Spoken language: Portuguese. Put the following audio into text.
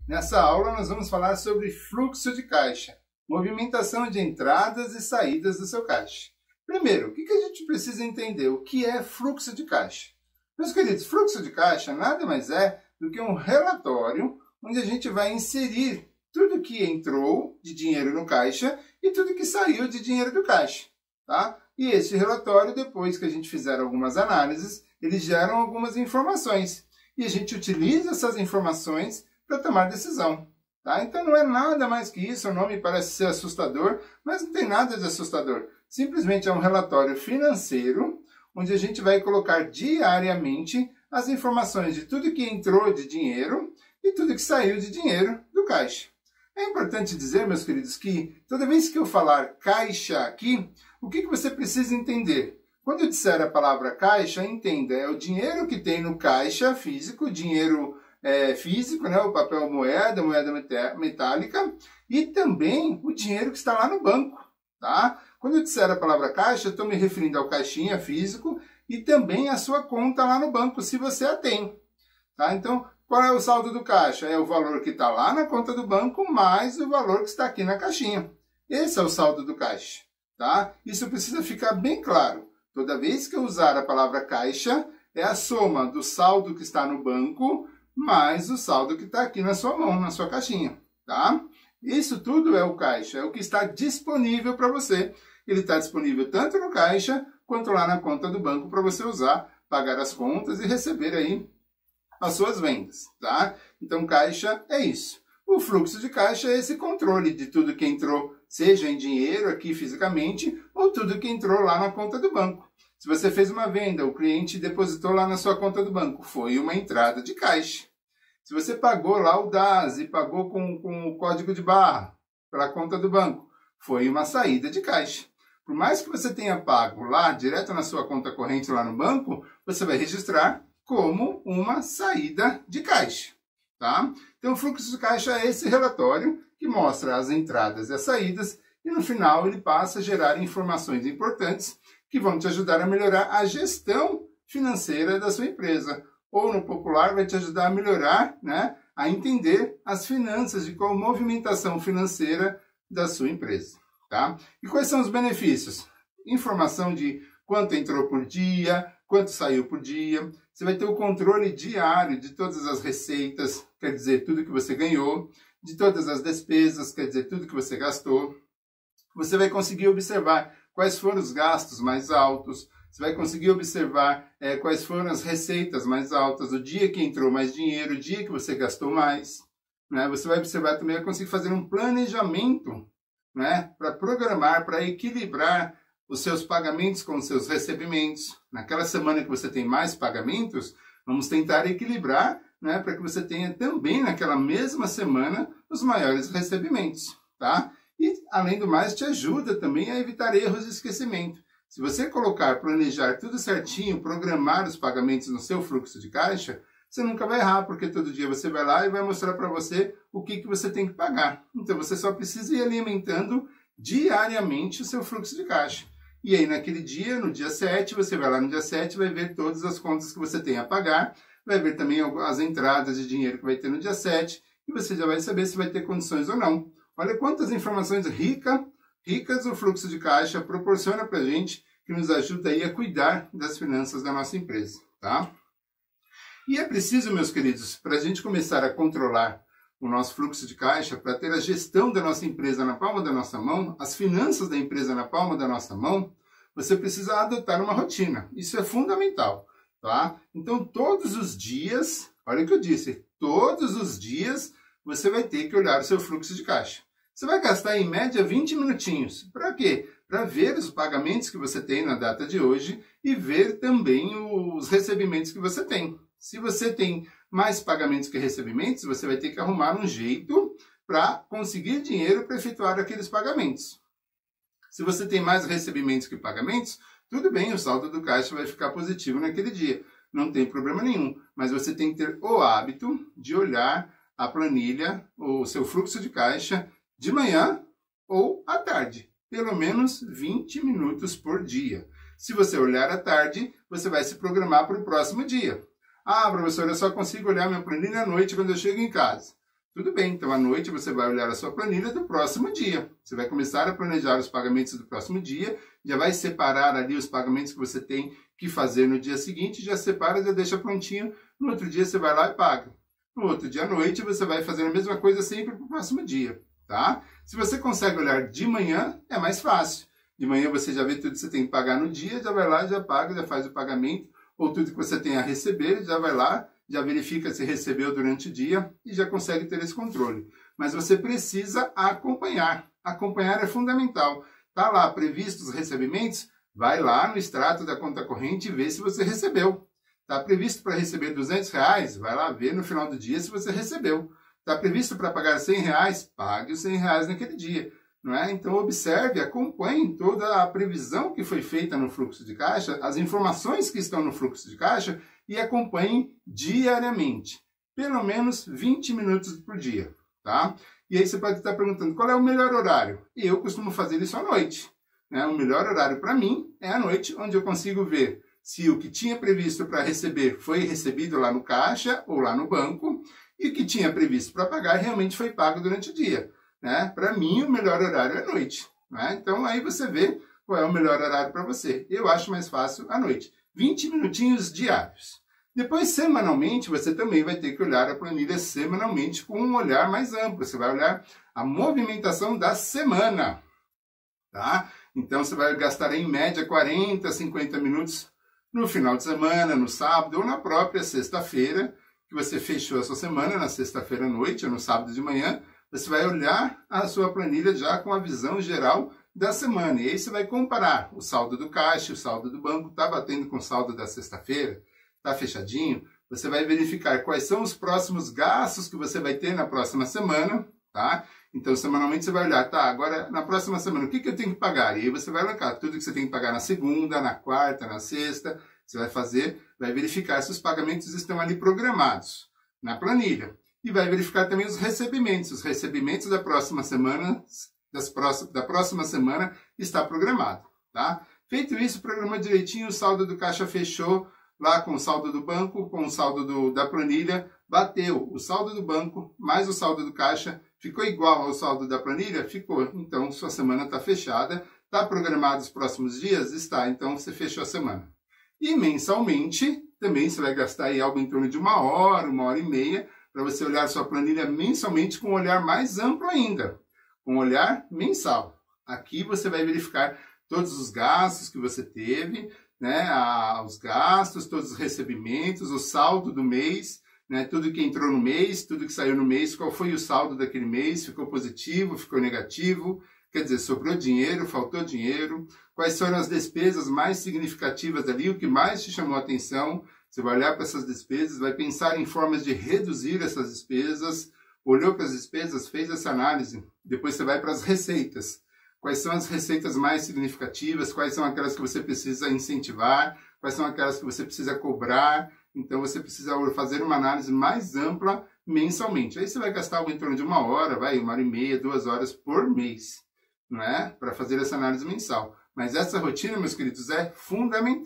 Nessa aula nós vamos falar sobre fluxo de caixa, movimentação de entradas e saídas do seu caixa. Primeiro, o que a gente precisa entender? O que é fluxo de caixa? Meus queridos, fluxo de caixa nada mais é do que um relatório onde a gente vai inserir tudo que entrou de dinheiro no caixa e tudo que saiu de dinheiro do caixa, tá? E esse relatório, depois que a gente fizer algumas análises, eles geram algumas informações. E a gente utiliza essas informações para tomar decisão, tá? Então não é nada mais que isso, o nome parece ser assustador, mas não tem nada de assustador. Simplesmente é um relatório financeiro, onde a gente vai colocar diariamente as informações de tudo que entrou de dinheiro e tudo que saiu de dinheiro do caixa. É importante dizer, meus queridos, que toda vez que eu falar caixa aqui, o que você precisa entender? Quando eu disser a palavra caixa, entenda, é o dinheiro que tem no caixa físico, dinheiro físico, né, o papel moeda, moeda metálica, e também o dinheiro que está lá no banco, tá? Quando eu disser a palavra caixa, eu estou me referindo ao caixinha físico e também à sua conta lá no banco, se você a tem, tá? Então, qual é o saldo do caixa? É o valor que está lá na conta do banco mais o valor que está aqui na caixinha. Esse é o saldo do caixa, tá? Isso precisa ficar bem claro. Toda vez que eu usar a palavra caixa, é a soma do saldo que está no banco mais o saldo que está aqui na sua mão, na sua caixinha, tá? Isso tudo é o caixa, é o que está disponível para você. Ele está disponível tanto no caixa, quanto lá na conta do banco para você usar, pagar as contas e receber aí as suas vendas, tá? Então, caixa é isso. O fluxo de caixa é esse controle de tudo que entrou, seja em dinheiro aqui fisicamente, ou tudo que entrou lá na conta do banco. Se você fez uma venda, o cliente depositou lá na sua conta do banco, foi uma entrada de caixa. Se você pagou lá o DAS e pagou com o código de barra pela conta do banco, foi uma saída de caixa. Por mais que você tenha pago lá, direto na sua conta corrente lá no banco, você vai registrar como uma saída de caixa, tá? Então, o fluxo de caixa é esse relatório que mostra as entradas e as saídas e, no final, ele passa a gerar informações importantes que vão te ajudar a melhorar a gestão financeira da sua empresa. Ou, no popular, vai te ajudar a melhorar, né, a entender as finanças, de qual movimentação financeira da sua empresa, tá? E quais são os benefícios? Informação de quanto entrou por dia, quanto saiu por dia. Você vai ter o controle diário de todas as receitas, quer dizer, tudo que você ganhou, de todas as despesas, quer dizer, tudo que você gastou. Você vai conseguir observar quais foram os gastos mais altos, você vai conseguir observar quais foram as receitas mais altas, o dia que entrou mais dinheiro, o dia que você gastou mais, né? Você vai observar também, vai conseguir fazer um planejamento, né, para programar, para equilibrar os seus pagamentos com os seus recebimentos. Naquela semana que você tem mais pagamentos, vamos tentar equilibrar, né, para que você tenha também naquela mesma semana os maiores recebimentos, tá? E, além do mais, te ajuda também a evitar erros de esquecimento. Se você planejar tudo certinho, programar os pagamentos no seu fluxo de caixa, você nunca vai errar, porque todo dia você vai lá e vai mostrar para você o que você tem que pagar. Então, você só precisa ir alimentando diariamente o seu fluxo de caixa. E aí, naquele dia, no dia 7, você vai lá no dia 7 e vai ver todas as contas que você tem a pagar, vai ver também as entradas de dinheiro que vai ter no dia 7, e você já vai saber se vai ter condições ou não. Olha quantas informações ricas o fluxo de caixa proporciona para a gente, que nos ajuda aí a cuidar das finanças da nossa empresa, tá? E é preciso, meus queridos, para a gente começar a controlar o nosso fluxo de caixa, para ter a gestão da nossa empresa na palma da nossa mão, as finanças da empresa na palma da nossa mão, você precisa adotar uma rotina. Isso é fundamental, tá? Então, todos os dias, olha o que eu disse, todos os dias você vai ter que olhar o seu fluxo de caixa. Você vai gastar, em média, 20 minutinhos. Para quê? Para ver os pagamentos que você tem na data de hoje e ver também os recebimentos que você tem. Se você tem mais pagamentos que recebimentos, você vai ter que arrumar um jeito para conseguir dinheiro para efetuar aqueles pagamentos. Se você tem mais recebimentos que pagamentos, tudo bem, o saldo do caixa vai ficar positivo naquele dia. Não tem problema nenhum. Mas você tem que ter o hábito de olhar a planilha, o seu fluxo de caixa, de manhã ou à tarde. Pelo menos 20 minutos por dia. Se você olhar à tarde, você vai se programar para o próximo dia. Ah, professor, eu só consigo olhar minha planilha à noite quando eu chego em casa. Tudo bem, então à noite você vai olhar a sua planilha do próximo dia. Você vai começar a planejar os pagamentos do próximo dia, já vai separar ali os pagamentos que você tem que fazer no dia seguinte, já separa, já deixa prontinho. No outro dia você vai lá e paga. No outro dia à noite você vai fazer a mesma coisa sempre para o próximo dia, tá? Se você consegue olhar de manhã, é mais fácil. De manhã você já vê tudo que você tem que pagar no dia, já vai lá, já paga, já faz o pagamento, ou tudo que você tem a receber, já vai lá, já verifica se recebeu durante o dia e já consegue ter esse controle. Mas você precisa acompanhar. Acompanhar é fundamental. Está lá previstos os recebimentos? Vai lá no extrato da conta corrente e vê se você recebeu. Está previsto para receber R$200? Vai lá ver no final do dia se você recebeu. Está previsto para pagar R$100? Pague os R$100 naquele dia. Não é? Então observe, acompanhe toda a previsão que foi feita no fluxo de caixa, as informações que estão no fluxo de caixa e acompanhe diariamente, pelo menos 20 minutos por dia, tá? E aí você pode estar perguntando, qual é o melhor horário? E eu costumo fazer isso à noite, né? O melhor horário para mim é à noite, onde eu consigo ver se o que tinha previsto para receber foi recebido lá no caixa ou lá no banco, e o que tinha previsto para pagar realmente foi pago durante o dia. Né? Para mim, o melhor horário é à noite. Né? Então, aí você vê qual é o melhor horário para você. Eu acho mais fácil à noite. 20 minutinhos diários. Depois, semanalmente, você também vai ter que olhar a planilha semanalmente com um olhar mais amplo. Você vai olhar a movimentação da semana. Tá? Então, você vai gastar em média 40, 50 minutos no final de semana, no sábado ou na própria sexta-feira, que você fechou a sua semana, na sexta-feira à noite ou no sábado de manhã. Você vai olhar a sua planilha já com a visão geral da semana. E aí você vai comparar o saldo do caixa, o saldo do banco, está batendo com o saldo da sexta-feira, está fechadinho. Você vai verificar quais são os próximos gastos que você vai ter na próxima semana, tá? Então, semanalmente você vai olhar, tá, agora na próxima semana, o que eu tenho que pagar? E aí você vai elencar tudo que você tem que pagar na segunda, na quarta, na sexta. Você vai fazer, vai verificar se os pagamentos estão ali programados na planilha. E vai verificar também os recebimentos. Os recebimentos da próxima semana, da próxima semana está programado, tá? Feito isso, programou direitinho, o saldo do caixa fechou lá com o saldo do banco, com o saldo da planilha, bateu o saldo do banco mais o saldo do caixa, ficou igual ao saldo da planilha? Ficou. Então, sua semana está fechada. Está programado os próximos dias? Está. Então, você fechou a semana. E mensalmente, também você vai gastar aí algo em torno de 1 hora e meia, para você olhar sua planilha mensalmente com um olhar mais amplo ainda, com um olhar mensal. Aqui você vai verificar todos os gastos que você teve, né, os gastos, todos os recebimentos, o saldo do mês, né, tudo que entrou no mês, tudo que saiu no mês, qual foi o saldo daquele mês, ficou positivo, ficou negativo, quer dizer, sobrou dinheiro, faltou dinheiro, quais foram as despesas mais significativas ali, o que mais te chamou a atenção. Você vai olhar para essas despesas, vai pensar em formas de reduzir essas despesas, olhou para as despesas, fez essa análise, depois você vai para as receitas. Quais são as receitas mais significativas, quais são aquelas que você precisa incentivar, quais são aquelas que você precisa cobrar. Então você precisa fazer uma análise mais ampla mensalmente. Aí você vai gastar algo em torno de 1 hora, 1 hora e meia, 2 horas por mês, não é? Para fazer essa análise mensal. Mas essa rotina, meus queridos, é fundamental.